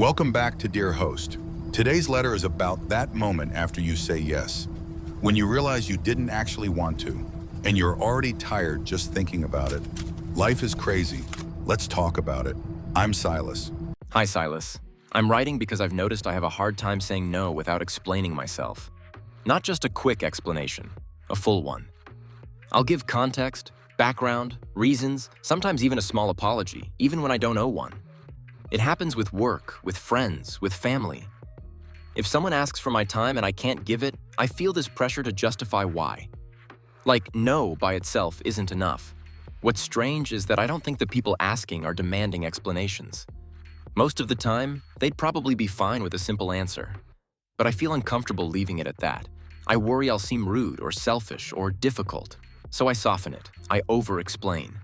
Welcome back to Dear Host. Today's letter is about that moment after you say yes, when you realize you didn't actually want to, and you're already tired just thinking about it. Life is crazy. Let's talk about it. I'm Silas. Hi, Silas. I'm writing because I've noticed I have a hard time saying no without explaining myself. Not just a quick explanation, a full one. I'll give context, background, reasons, sometimes even a small apology, even when I don't owe one. It happens with work, with friends, with family. If someone asks for my time and I can't give it, I feel this pressure to justify why. Like, no by itself isn't enough. What's strange is that I don't think the people asking are demanding explanations. Most of the time, they'd probably be fine with a simple answer. But I feel uncomfortable leaving it at that. I worry I'll seem rude or selfish or difficult. So I soften it. I over-explain.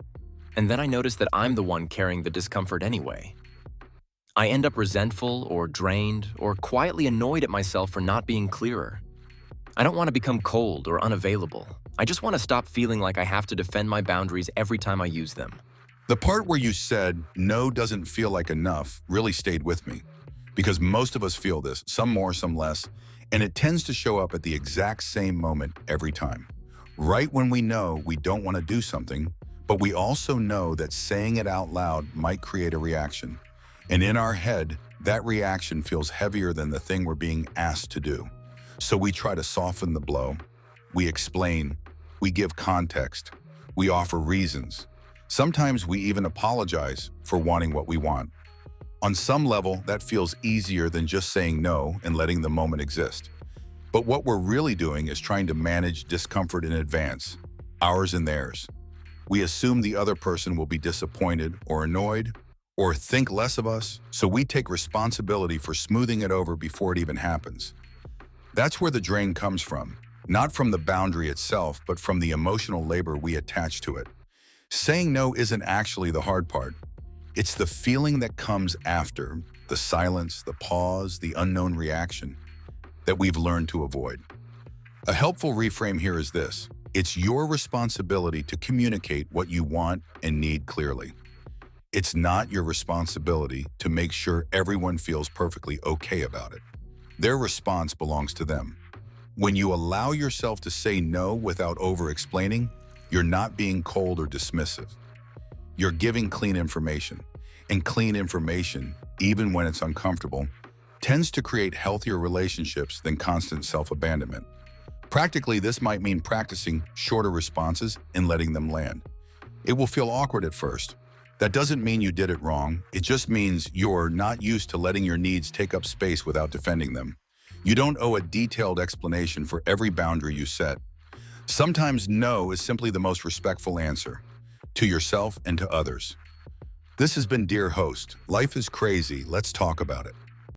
And then I notice that I'm the one carrying the discomfort anyway. I end up resentful or drained or quietly annoyed at myself for not being clearer. I don't want to become cold or unavailable. I just want to stop feeling like I have to defend my boundaries every time I use them. The part where you said, no doesn't feel like enough, really stayed with me. Because most of us feel this, some more, some less, and it tends to show up at the exact same moment every time. Right when we know we don't want to do something, but we also know that saying it out loud might create a reaction. And in our head, that reaction feels heavier than the thing we're being asked to do. So we try to soften the blow. We explain, we give context, we offer reasons. Sometimes we even apologize for wanting what we want. On some level, that feels easier than just saying no and letting the moment exist. But what we're really doing is trying to manage discomfort in advance, ours and theirs. We assume the other person will be disappointed or annoyed or think less of us, so we take responsibility for smoothing it over before it even happens. That's where the drain comes from, not from the boundary itself, but from the emotional labor we attach to it. Saying no isn't actually the hard part. It's the feeling that comes after, the silence, the pause, the unknown reaction that we've learned to avoid. A helpful reframe here is this: it's your responsibility to communicate what you want and need clearly. It's not your responsibility to make sure everyone feels perfectly okay about it. Their response belongs to them. When you allow yourself to say no without over-explaining, you're not being cold or dismissive. You're giving clean information. And clean information, even when it's uncomfortable, tends to create healthier relationships than constant self-abandonment. Practically, this might mean practicing shorter responses and letting them land. It will feel awkward at first. That doesn't mean you did it wrong. It just means you're not used to letting your needs take up space without defending them. You don't owe a detailed explanation for every boundary you set. Sometimes no is simply the most respectful answer, to yourself and to others. This has been Dear Host. Life is crazy. Let's talk about it.